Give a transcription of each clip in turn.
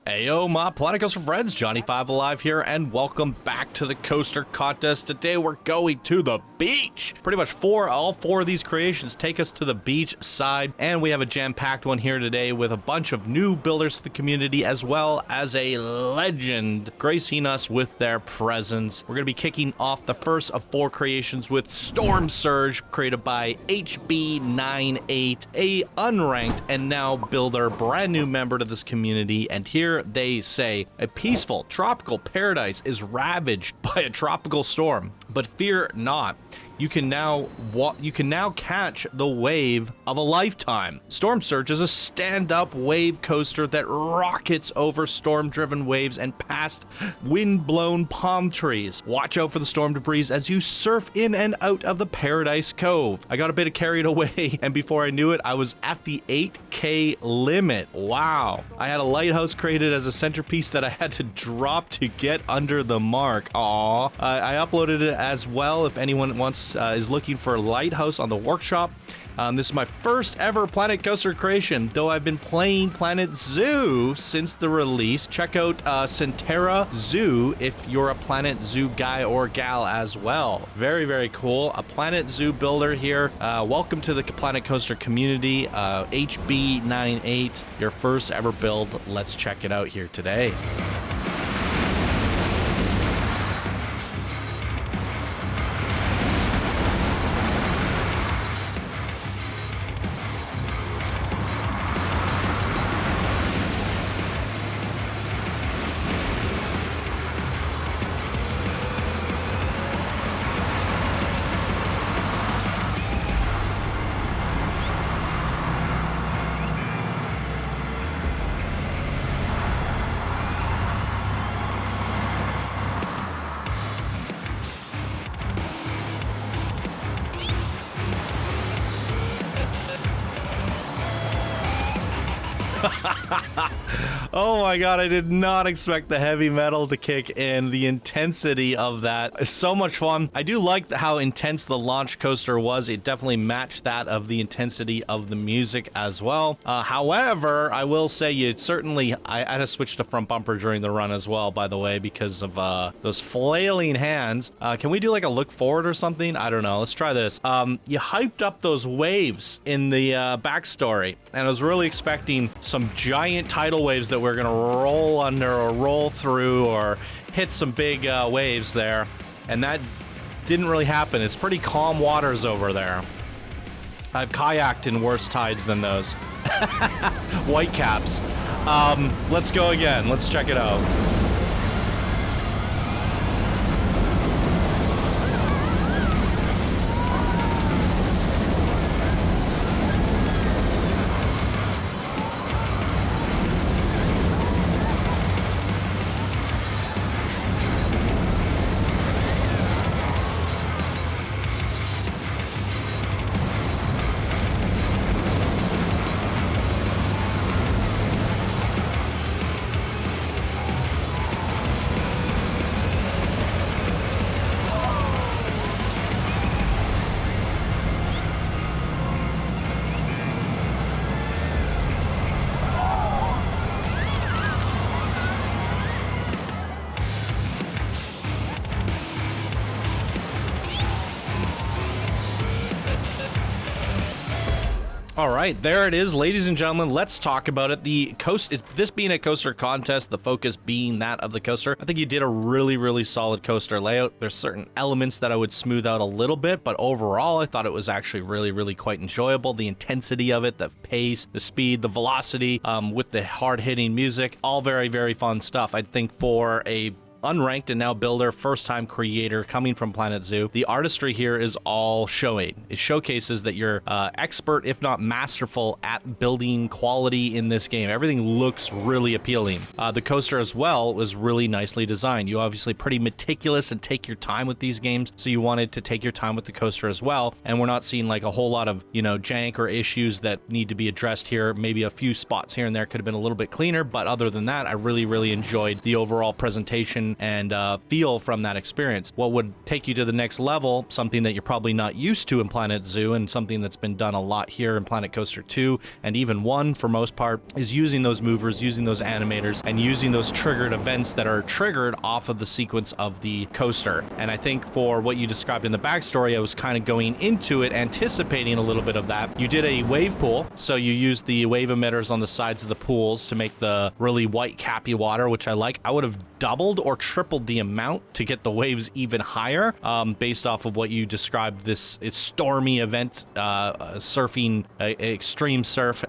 Heyo, my Planet Coaster friends, Johnny 5 Alive here, and welcome back to the Coaster Contest. Today we're going to the beach. Pretty much all four of these creations take us to the beach side, and we have a jam-packed one here today with a bunch of new builders to the community, as well as a legend gracing us with their presence. We're going to be kicking off the first of four creations with Storm Surge, created by HB98, a unranked and now builder, brand new member to this community, and here they say, a peaceful tropical paradise is ravaged by a tropical storm, but fear not. You can now catch the wave of a lifetime. Storm Surge is a stand-up wave coaster that rockets over storm-driven waves and past wind-blown palm trees. Watch out for the storm debris as you surf in and out of the Paradise Cove. I got a bit carried away, and before I knew it, I was at the 8K limit. Wow. I had a lighthouse created as a centerpiece that I had to drop to get under the mark. Aww. I uploaded it as well if anyone is looking for a lighthouse on the workshop. This is my first ever Planet Coaster creation, though I've been playing Planet Zoo since the release. Check out Centera Zoo if you're a Planet Zoo guy or gal as well. Very, very cool. A Planet Zoo builder here. Welcome to the Planet Coaster community. HB98, your first ever build. Let's check it out here today. Oh my god, I did not expect the heavy metal to kick in. The intensity of that is so much fun. I do like how intense the launch coaster was. It definitely matched that of the intensity of the music as well. However, I will say I had to switch to front bumper during the run as well, by the way, because of those flailing hands. Can we do like a look forward or something? I don't know. Let's try this. You hyped up those waves in the backstory, and I was really expecting some giant tidal waves that we're gonna roll under or roll through or hit some big waves there, and that didn't really happen. It's pretty calm waters over there. I've kayaked in worse tides than those. White caps. Let's go again. Let's check it out. All right, there it is, ladies and gentlemen. Let's talk about it. This being a coaster contest, the focus being that of the coaster, I think you did a really, really solid coaster layout. There's certain elements that I would smooth out a little bit, but overall, I thought it was actually really, really quite enjoyable. The intensity of it, the pace, the speed, the velocity, with the hard-hitting music, all very, very fun stuff. I think for a unranked and now builder, first-time creator coming from Planet Zoo, the artistry here is all showing. It showcases that you're expert, if not masterful, at building quality in this game. Everything looks really appealing. The coaster as well was really nicely designed. You obviously pretty meticulous and take your time with these games, so you wanted to take your time with the coaster as well, and we're not seeing like a whole lot of, jank or issues that need to be addressed here. Maybe a few spots here and there could have been a little bit cleaner, but other than that, I really, really enjoyed the overall presentation sensation and feel from that experience. What would take you to the next level, something that you're probably not used to in Planet Zoo and something that's been done a lot here in Planet Coaster 2 and even 1 for most part, is using those movers, using those animators, and using those triggered events that are triggered off of the sequence of the coaster. And I think for what you described in the backstory, I was kind of going into it anticipating a little bit of that. You did a wave pool, so you used the wave emitters on the sides of the pools to make the really white cappy water, which I like. I would have doubled or tripled the amount to get the waves even higher, based off of what you described this stormy event, surfing, extreme surf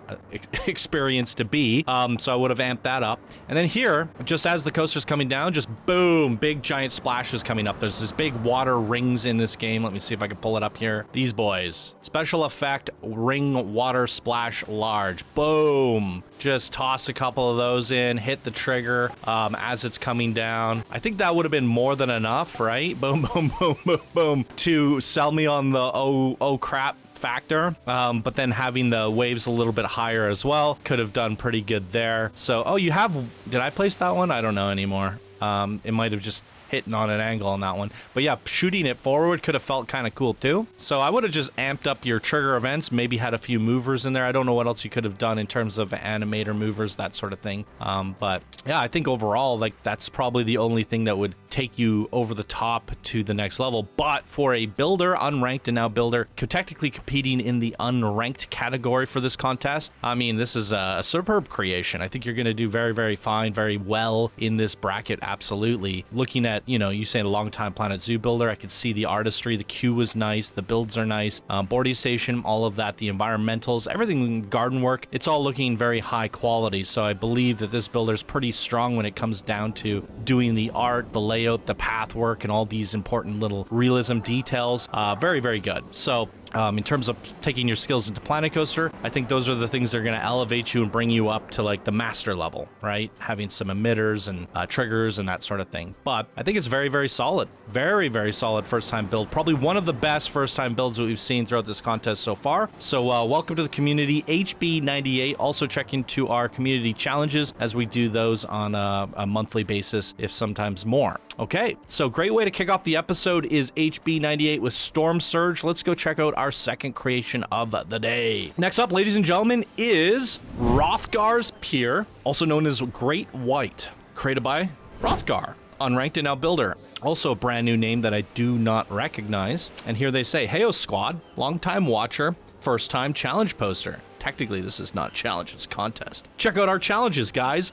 experience to be. So I would have amped that up. And then here, just as the coaster's coming down, just boom, big giant splashes coming up. There's this big water rings in this game. Let me see if I can pull it up here. These boys. Special effect ring water splash large. Boom. Just toss a couple of those in, hit the trigger as it's coming down. I think that would have been more than enough, right? Boom, boom, boom, boom, boom, to sell me on the oh crap factor. But then having the waves a little bit higher as well could have done pretty good there. So, you have, did I place that one? I don't know anymore. It might have just hitting on an angle on that one. But yeah, shooting it forward could have felt kind of cool too. So I would have just amped up your trigger events, maybe had a few movers in there. I don't know what else you could have done in terms of animator movers, that sort of thing. But yeah, I think overall, like, that's probably the only thing that would take you over the top to the next level. But for a builder, unranked and now builder, technically competing in the unranked category for this contest, I mean, this is a superb creation. I think you're going to do very, very fine, very well in this bracket. Absolutely. Looking at, you say a long time Planet Zoo builder, I could see the artistry, the queue was nice, the builds are nice, boarding station, all of that, the environmentals, everything, garden work, it's all looking very high quality. So I believe that this builder is pretty strong when it comes down to doing the art, the layout, the path work, and all these important little realism details. Very, very good. So in terms of taking your skills into Planet Coaster, I think those are the things that are going to elevate you and bring you up to like the master level, right? Having some emitters and triggers and that sort of thing. But I think it's very, very solid. Very, very solid first-time build. Probably one of the best first-time builds that we've seen throughout this contest so far. So welcome to the community. HB98. Also check into our community challenges as we do those on a monthly basis, if sometimes more. Okay, so great way to kick off the episode is HB98 with Storm Surge. Let's go check out our second creation of the day. Next up, ladies and gentlemen, is Hrothgar's Pier, also known as Great White, created by Hrothgar, unranked and now builder. Also a brand new name that I do not recognize. And here they say, "Heyo squad, long time watcher, first time challenge poster." Technically, this is not a challenge, it's a contest. Check out our challenges, guys.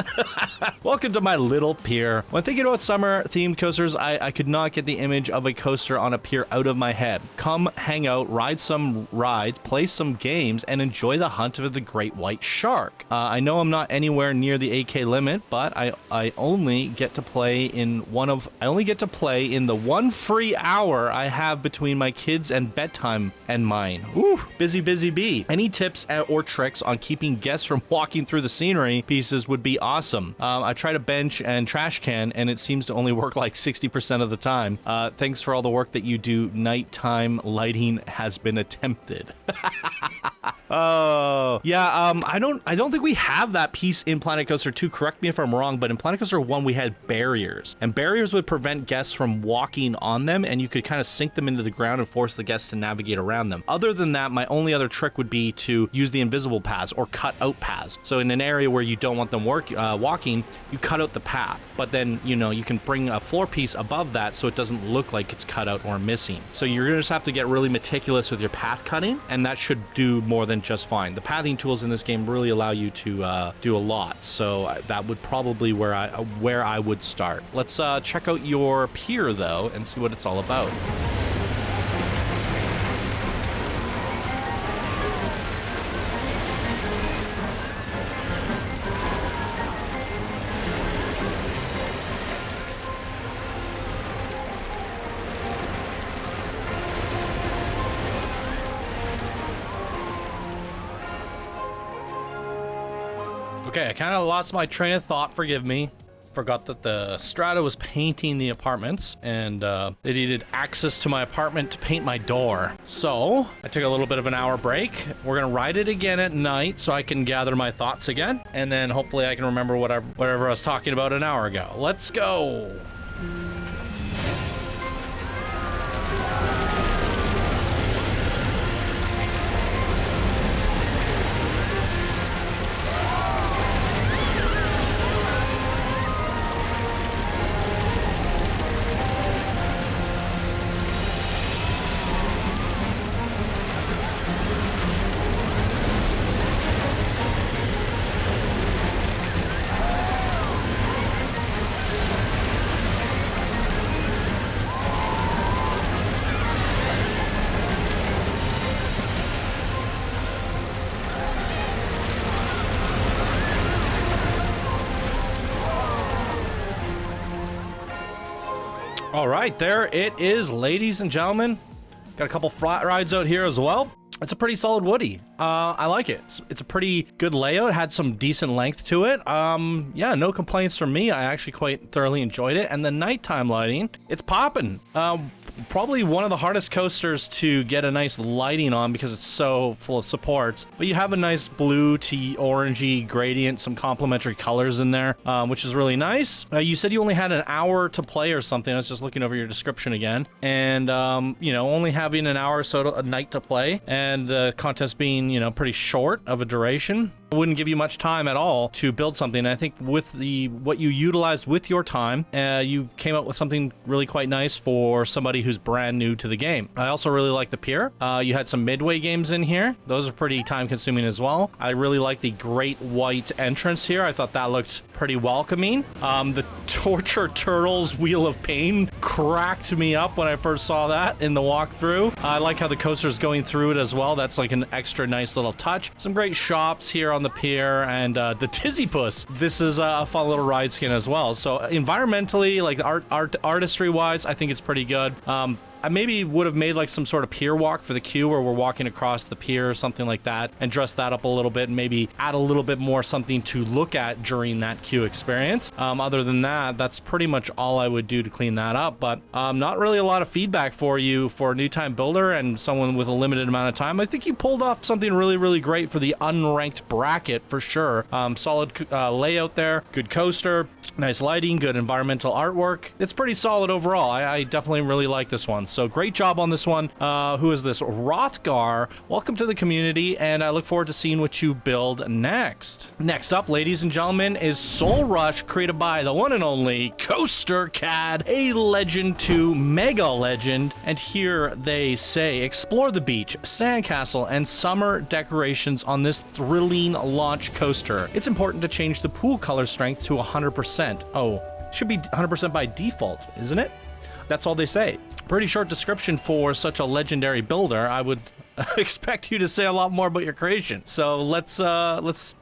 Welcome to my little pier. When thinking about summer-themed coasters, I could not get the image of a coaster on a pier out of my head. Come hang out, ride some rides, play some games, and enjoy the hunt of the great white shark. I know I'm not anywhere near the AK limit, but I only get to play in the one free hour I have between my kids and bedtime and mine. Ooh, busy, busy bee. Any tips or tricks on keeping guests from walking through the scenery pieces would be awesome. I try to bench and trash can, and it seems to only work like 60% of the time. Thanks for all the work that you do. Nighttime lighting has been attempted. Oh, yeah, I don't think we have that piece in Planet Coaster 2. Correct me if I'm wrong, but in Planet Coaster 1, we had barriers. And barriers would prevent guests from walking on them, and you could kind of sink them into the ground and force the guests to navigate around them. Other than that, my only other trick would be to use the invisible paths or cut out paths. So in an area where you don't want them walking, you cut out the path. But then, you can bring a floor piece above that so it doesn't look like it's cut out or missing. So you're going to just have to get really meticulous with your path cutting, and that should do more than just fine. The pathing tools in this game really allow you to do a lot, so that would probably where I would start. Let's check out your pier though and see what it's all about. Okay, I kind of lost my train of thought, forgive me. Forgot that the Strata was painting the apartments, and they needed access to my apartment to paint my door. So I took a little bit of an hour break. We're gonna ride it again at night so I can gather my thoughts again, and then hopefully I can remember whatever I was talking about an hour ago. Let's go. All right, there it is, ladies and gentlemen. Got a couple flat rides out here as well. It's a pretty solid Woody. I like it. It's a pretty good layout. Had some decent length to it. Yeah, no complaints from me. I actually quite thoroughly enjoyed it. And the nighttime lighting, it's popping. Probably one of the hardest coasters to get a nice lighting on because it's so full of supports. But you have a nice blue to orangey gradient, some complementary colors in there, which is really nice. You said you only had an hour to play or something. I was just looking over your description again. And, you know, only having an hour or so a night to play, and the contest being, you know, pretty short of a duration, it wouldn't give you much time at all to build something. And I think with what you utilized with your time, you came up with something really quite nice for somebody who's brand new to the game. I also really like the pier. You had some midway games in here. Those are pretty time consuming as well. I really like the great white entrance here. I thought that looked pretty welcoming. The Torture Turtles Wheel of Pain cracked me up when I first saw that in the walkthrough. I like how the coaster's going through it as well. That's like an extra nice little touch. Some great shops here on the pier, and the Tizzypuss. This is a fun little ride skin as well. So environmentally, like artistry wise, I think it's pretty good. I maybe would have made like some sort of pier walk for the queue where we're walking across the pier or something like that, and dress that up a little bit and maybe add a little bit more something to look at during that queue experience. Other than that, that's pretty much all I would do to clean that up. But not really a lot of feedback for you for a new time builder and someone with a limited amount of time. I think you pulled off something really, really great for the unranked bracket for sure. Solid layout there, good coaster, nice lighting, good environmental artwork. It's pretty solid overall. I definitely really like this one. So great job on this one. Who is this? Hrothgar. Welcome to the community, and I look forward to seeing what you build next. Next up, ladies and gentlemen, is Solrush, created by the one and only Coastercad, a legend to mega legend. And here they say, explore the beach, sandcastle, and summer decorations on this thrilling launch coaster. It's important to change the pool color strength to 100%. Oh, should be 100% by default, isn't it? That's all they say. Pretty short description for such a legendary builder. I would expect you to say a lot more about your creation. So let's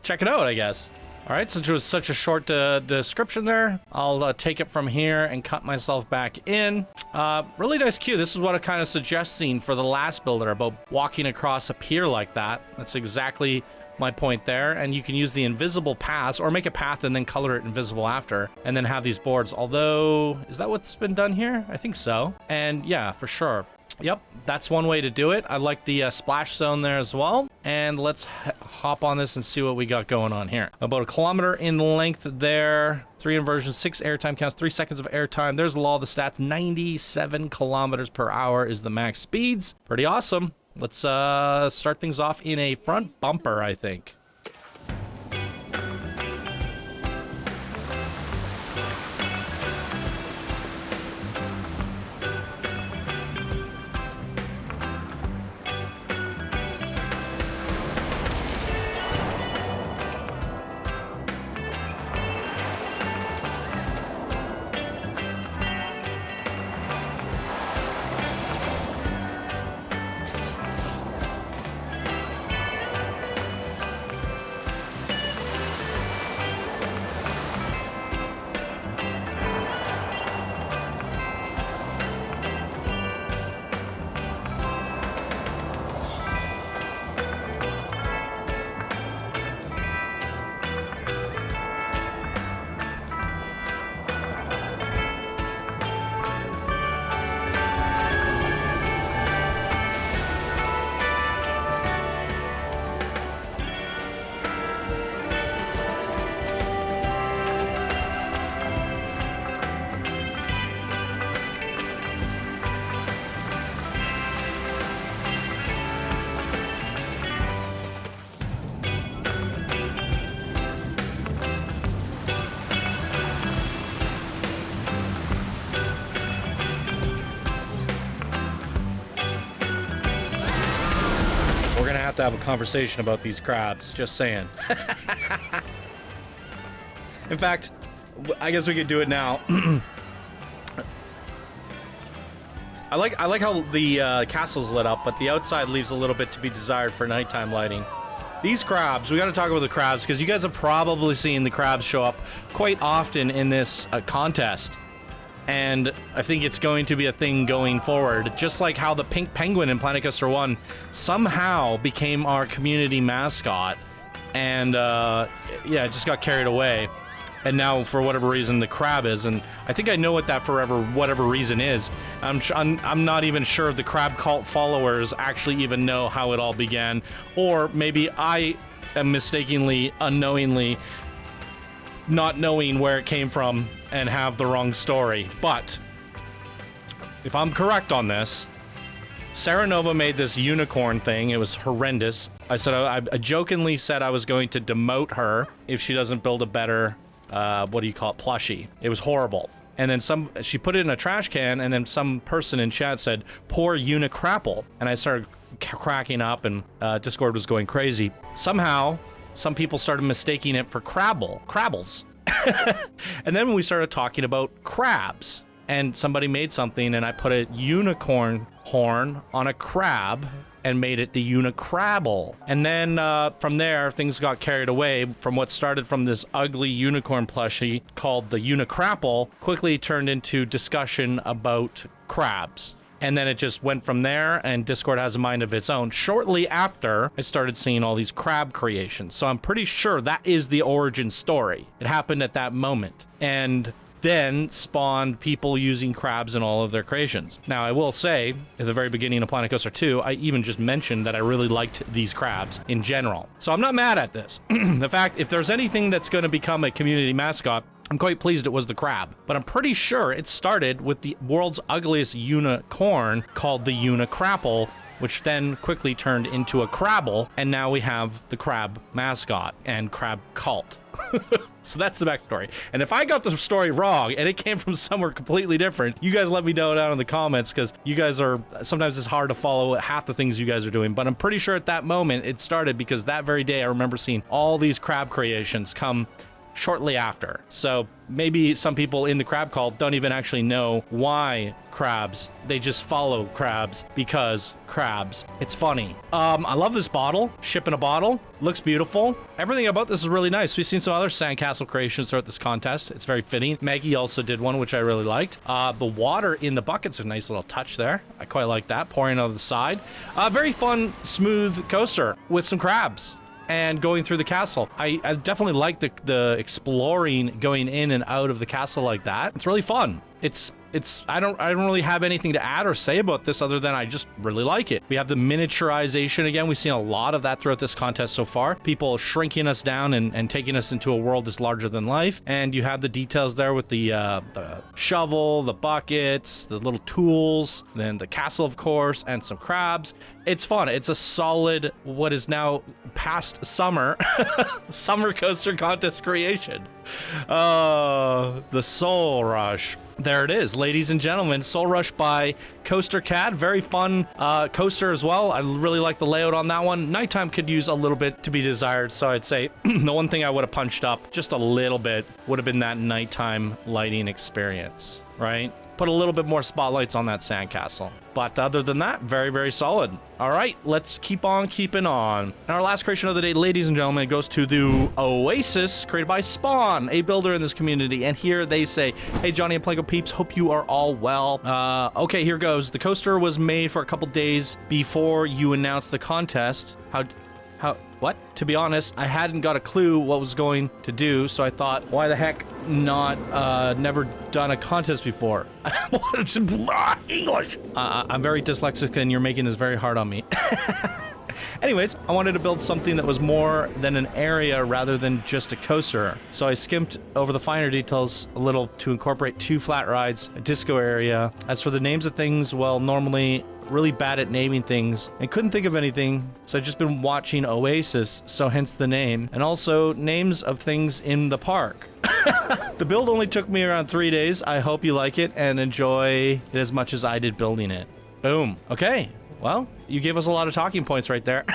check it out, I guess. All right, since it was such a short description there, I'll take it from here and cut myself back in. Really nice queue. This is what I kind of suggesting for the last builder about walking across a pier like that. That's exactly my point there. And you can use the invisible paths or make a path and then color it invisible after, and then have these boards. Although, is that what's been done here? I think so. And yeah, for sure. Yep, that's one way to do it. I like the splash zone there as well. And let's hop on this and see what we got going on here. About 1 kilometer in length there. 3 inversions, 6 airtime counts, 3 seconds of airtime. There's the law of the stats. 97 kilometers per hour is the max speeds. Pretty awesome. Let's start things off in a front bumper, I think. have to have a conversation about these crabs, just saying. In fact, I guess we could do it now. I like how the castle's lit up, but the outside leaves a little bit to be desired for nighttime lighting. These crabs, we got to talk about the crabs, because you guys have probably seen the crabs show up quite often in this contest. And I think it's going to be a thing going forward, just like how the pink penguin in Planet Coaster 1 somehow became our community mascot. And yeah, it just got carried away. And now, for whatever reason, the crab is, and I think I know what that whatever reason is. I'm not even sure if the crab cult followers actually even know how it all began, or maybe I am mistakenly, unknowingly, not knowing where it came from and have the wrong story. But if I'm correct on this, Sarah Nova made this unicorn thing. It was horrendous. I jokingly said I was going to demote her if she doesn't build a better what do you call it, plushie. It was horrible. And then she put it in a trash can, and then some person in chat said, poor Unicrapple. And I started cracking up, and Discord was going crazy. Somehow, some people started mistaking it for Crabbles. And then we started talking about crabs. And somebody made something, and I put a unicorn horn on a crab and made it the Unicrabble. And then from there, things got carried away from what started from this ugly unicorn plushie called the Unicrapple, quickly turned into discussion about crabs. And then it just went from there, and Discord has a mind of its own. Shortly after, I started seeing all these crab creations. So I'm pretty sure that is the origin story. It happened at that moment. And then spawned people using crabs in all of their creations. Now, I will say, at the very beginning of Planet Coaster 2, I even just mentioned that I really liked these crabs in general. So I'm not mad at this. The fact, if there's anything that's going to become a community mascot, I'm quite pleased it was the crab. But I'm pretty sure it started with the world's ugliest unicorn called the Unicrapple, which then quickly turned into a Crabble, and now we have the crab mascot and crab cult. So that's the backstory. And if I got the story wrong and it came from somewhere completely different, you guys let me know down in the comments, because you guys are, sometimes it's hard to follow half the things you guys are doing. But I'm pretty sure at that moment it started because that very day I remember seeing all these crab creations come shortly after. So maybe some people in the crab cult don't even actually know why crabs. They just follow crabs because crabs. It's funny. I love this bottle. Ship in a bottle. Looks beautiful. Everything about this is really nice. We've seen some other sandcastle creations throughout this contest. It's very fitting. Maggie also did one, which I really liked. The water in the bucket's a nice little touch there. I quite like that. Pouring out of the side. Very fun, smooth coaster with some crabs and going through the castle. I definitely like the exploring, going in and out of the castle like that. It's really fun. I don't really have anything to add or say about this other than I just really like it. We have the miniaturization again. We've seen a lot of that throughout this contest so far. People shrinking us down and taking us into a world that's larger than life. And you have the details there with the shovel, the buckets, the little tools, then the castle, of course, and some crabs. It's fun. It's a solid, what is now past summer, summer coaster contest creation. The Solrush. There it is, ladies and gentlemen. Solrush by Coastercad. Very fun coaster as well. I really like the layout on that one. Nighttime could use a little bit to be desired, so I'd say the one thing I would have punched up just a little bit would have been that nighttime lighting experience, right? Put a little bit more spotlights on that sandcastle. But other than that, very, very solid. All right, let's keep on keeping on. And our last creation of the day, ladies and gentlemen, goes to the Oasis, created by Spawn, a builder in this community. And here they say, hey, Johnny and Planko peeps, hope you are all well. Okay, here goes. The coaster was made for a couple days before you announced the contest. What? To be honest, I hadn't got a clue what was going to do, so I thought, why the heck not, never done a contest before? English! I'm very dyslexic and you're making this very hard on me. Anyways, I wanted to build something that was more than an area rather than just a coaster. So I skimped over the finer details a little to incorporate 2 flat rides, a disco area. As for the names of things, well, normally really bad at naming things and couldn't think of anything, so I've just been watching Oasis, so hence the name, and also names of things in the park. The build only took me around 3 days. I hope you like it and enjoy it as much as I did building it. Boom. Okay. Well, you gave us a lot of talking points right there.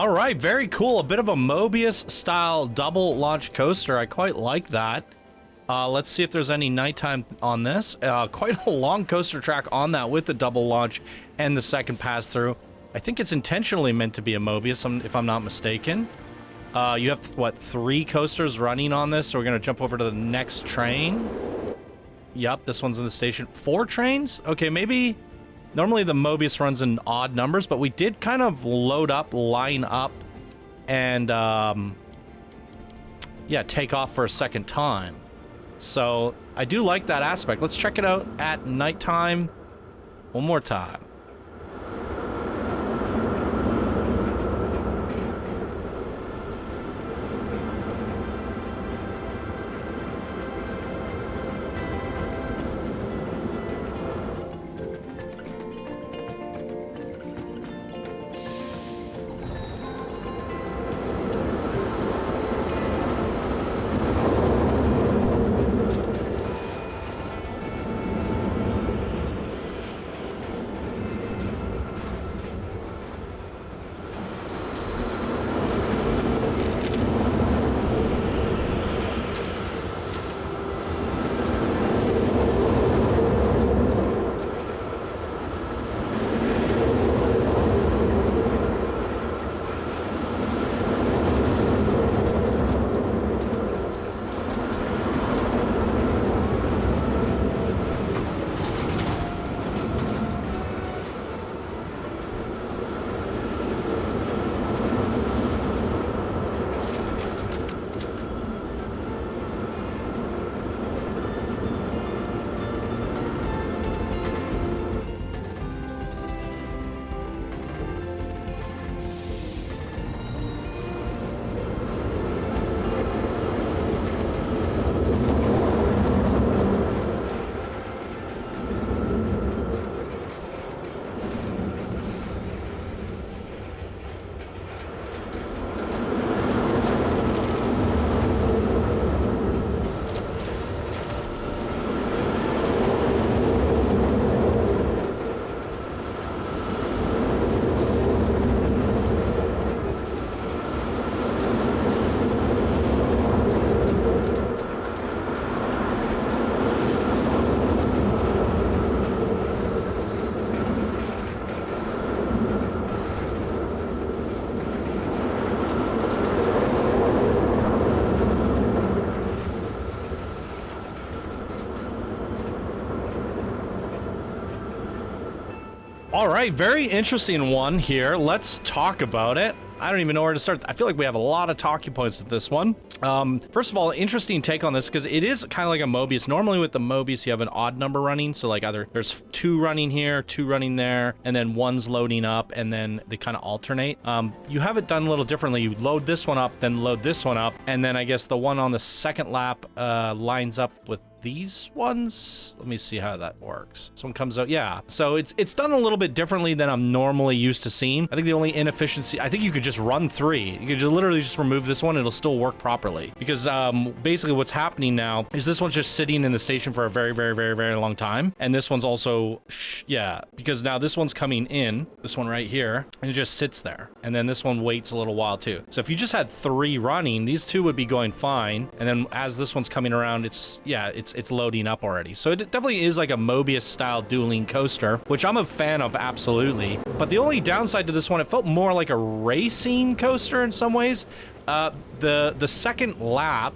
All right, very cool. A bit of a Mobius style double launch coaster. I quite like that. Let's see if there's any nighttime on this. Quite a long coaster track on that with the double launch and the second pass through. I think it's intentionally meant to be a Mobius, if I'm not mistaken. You have, what, 3 coasters running on this? So we're going to jump over to the next train. Yep, this one's in the station. 4 trains? Okay, maybe... Normally the Mobius runs in odd numbers, but we did kind of load up, line up, and, yeah, take off for a second time. So I do like that aspect. Let's check it out at nighttime one more time. All right, very interesting one here. Let's talk about it. I don't even know where to start. I feel like we have a lot of talking points with this one. First of all, interesting take on this because it is kind of like a Mobius. Normally with the Mobius, you have an odd number running. So like either there's 2 running here, 2 running there, and then 1's loading up, and then they kind of alternate. You have it done a little differently. You load this one up, then load this one up, and then I guess the one on the second lap lines up with these ones. Let me see how that works. This one comes out, yeah. So it's done a little bit differently than I'm normally used to seeing. I think the only inefficiency, I think you could just run 3. You could just literally just remove this one, it'll still work properly. Because basically what's happening now is this one's just sitting in the station for a very, very, very, very long time. And this one's also, yeah, because now this one's coming in, this one right here, and it just sits there. And then this one waits a little while too. So if you just had 3 running, these 2 would be going fine. And then as this one's coming around, it's loading up already. So it definitely is like a Mobius style dueling coaster, which I'm a fan of, absolutely. But the only downside to this one, it felt more like a racing coaster in some ways. The second lap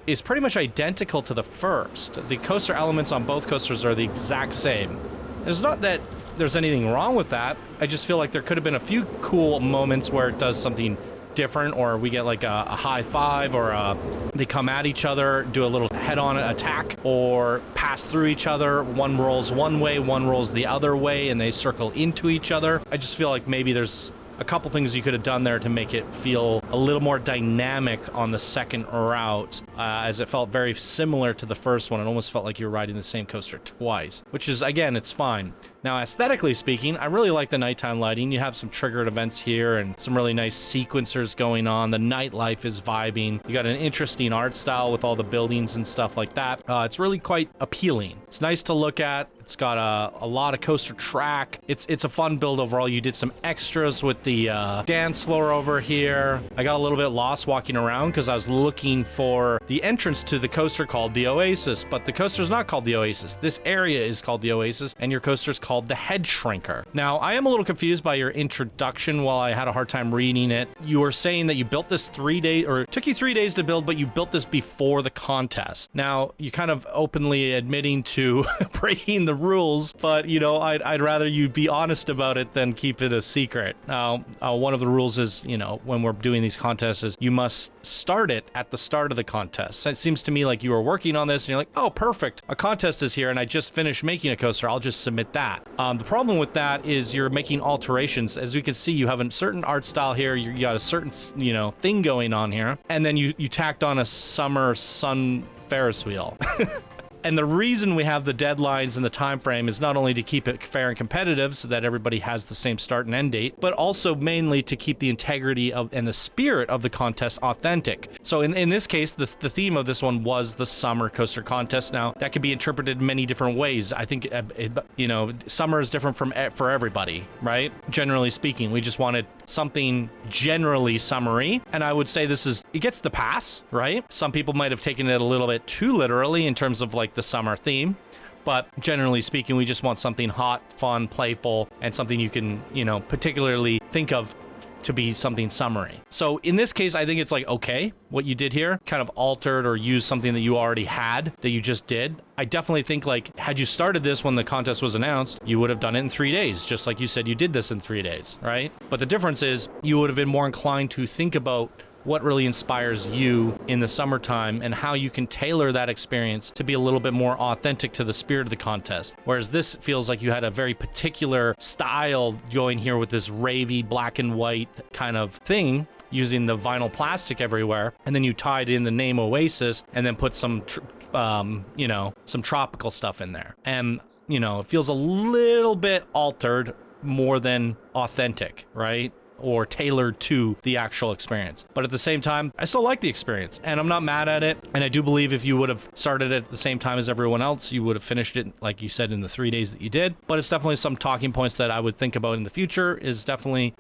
is pretty much identical to the first. The coaster elements on both coasters are the exact same. It's not that there's anything wrong with that. I just feel like there could have been a few cool moments where it does something different, or we get like a high five, or they come at each other, do a little head-on attack, or pass through each other. One rolls one way, one rolls the other way, and they circle into each other. I just feel like maybe there's a couple things you could have done there to make it feel a little more dynamic on the second route, as it felt very similar to the first one. It almost felt like you were riding the same coaster twice, which is, again, it's fine. Now, aesthetically speaking, I really like the nighttime lighting. You have some triggered events here and some really nice sequencers going on. The nightlife is vibing. You got an interesting art style with all the buildings and stuff like that. It's really quite appealing. It's nice to look at. It's got a lot of coaster track. It's a fun build overall. You did some extras with the dance floor over here. I got a little bit lost walking around because I was looking for the entrance to the coaster called the Oasis, but the coaster's not called the Oasis. This area is called the Oasis, and your coaster's called the Head Shrinker. Now, I am a little confused by your introduction while I had a hard time reading it. You were saying that you built this 3 days, or it took you 3 days to build, but you built this before the contest. Now, you kind of openly admitting to breaking the rules, but you know, I'd rather you be honest about it than keep it a secret. Now, one of the rules is, you know, when we're doing these contests is you must start it at the start of the contest. So it seems to me like you were working on this and you're like, oh, perfect. A contest is here and I just finished making a coaster. I'll just submit that. The problem with that is you're making alterations. As we can see, you have a certain art style here. You got a certain, you know, thing going on here. And then you tacked on a summer sun Ferris wheel. And the reason we have the deadlines and the time frame is not only to keep it fair and competitive so that everybody has the same start and end date, but also mainly to keep the integrity of and the spirit of the contest authentic. So in this case, the theme of this one was the summer coaster contest. Now, that could be interpreted many different ways. I think, you know, summer is different for everybody, right? Generally speaking, we just wanted something generally summery. And I would say it gets the pass, right? Some people might have taken it a little bit too literally in terms of like the summer theme, but generally speaking, we just want something hot, fun, playful, and something you can, you know, particularly think of to be something summery. So in this case, I think it's like, okay, what you did here kind of altered or used something that you already had that you just did. I definitely think like had you started this when the contest was announced, you would have done it in 3 days, just like you said you did this in 3 days, right? But the difference is you would have been more inclined to think about what really inspires you in the summertime and how you can tailor that experience to be a little bit more authentic to the spirit of the contest. Whereas this feels like you had a very particular style going here with this ravey black and white kind of thing, using the vinyl plastic everywhere, and then you tied in the name Oasis and then put some you know, some tropical stuff in there. And you know, it feels a little bit altered more than authentic, right? Or tailored to the actual experience. But at the same time, I still like the experience and I'm not mad at it. And I do believe if you would have started it at the same time as everyone else, you would have finished it, like you said, in the 3 days that you did. But it's definitely some talking points that I would think about in the future is definitely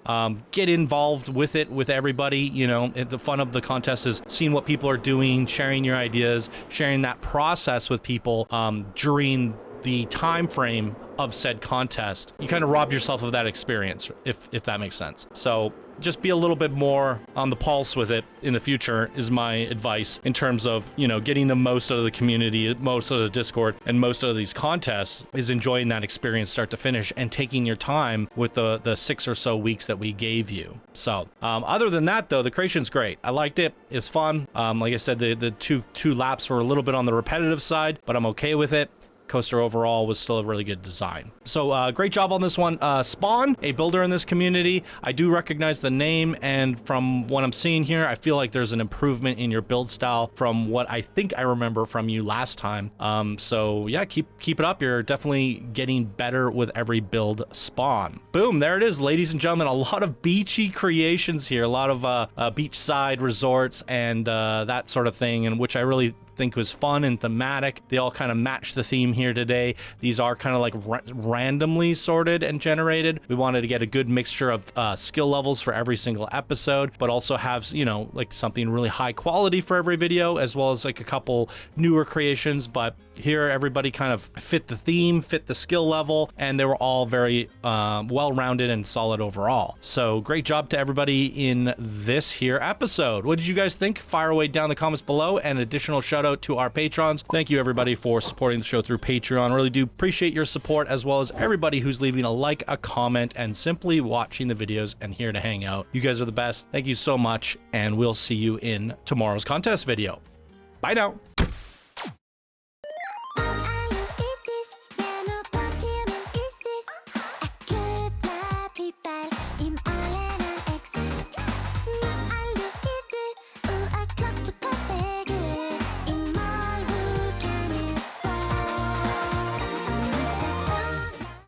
get involved with it with everybody. You know, the fun of the contest is seeing what people are doing, sharing your ideas, sharing that process with people during the time frame of said contest. You kind of robbed yourself of that experience, if that makes sense. So just be a little bit more on the pulse with it in the future is my advice in terms of, you know, getting the most out of the community, most of the Discord, and most of these contests is enjoying that experience start to finish and taking your time with the 6 or so weeks that we gave you. So other than that, though, the creation's great. I liked it. It's fun. Like I said, the two laps were a little bit on the repetitive side, but I'm okay with it. Coaster overall was still a really good design. So great job on this one. Spawn, a builder in this community. I do recognize the name, and from what I'm seeing here, I feel like there's an improvement in your build style from what I think I remember from you last time. So yeah, keep it up. You're definitely getting better with every build, Spawn. Boom, there it is, ladies and gentlemen. A lot of beachy creations here, a lot of beachside resorts and that sort of thing, and which I really think was fun and thematic. They all kind of match the theme here today. These are kind of like randomly sorted and generated. We wanted to get a good mixture of skill levels for every single episode, but also have, you know, like something really high quality for every video, as well as like a couple newer creations. But here everybody kind of fit the theme, fit the skill level, and they were all very well-rounded and solid overall. So great job to everybody in this here episode. What did you guys think? Fire away down in the comments below. And additional shout out to our patrons. Thank you everybody for supporting the show through Patreon. Really do appreciate your support, as well as everybody who's leaving a like, a comment, and simply watching the videos and here to hang out. You guys are the best. Thank you so much, and we'll see you in tomorrow's contest video. Bye now.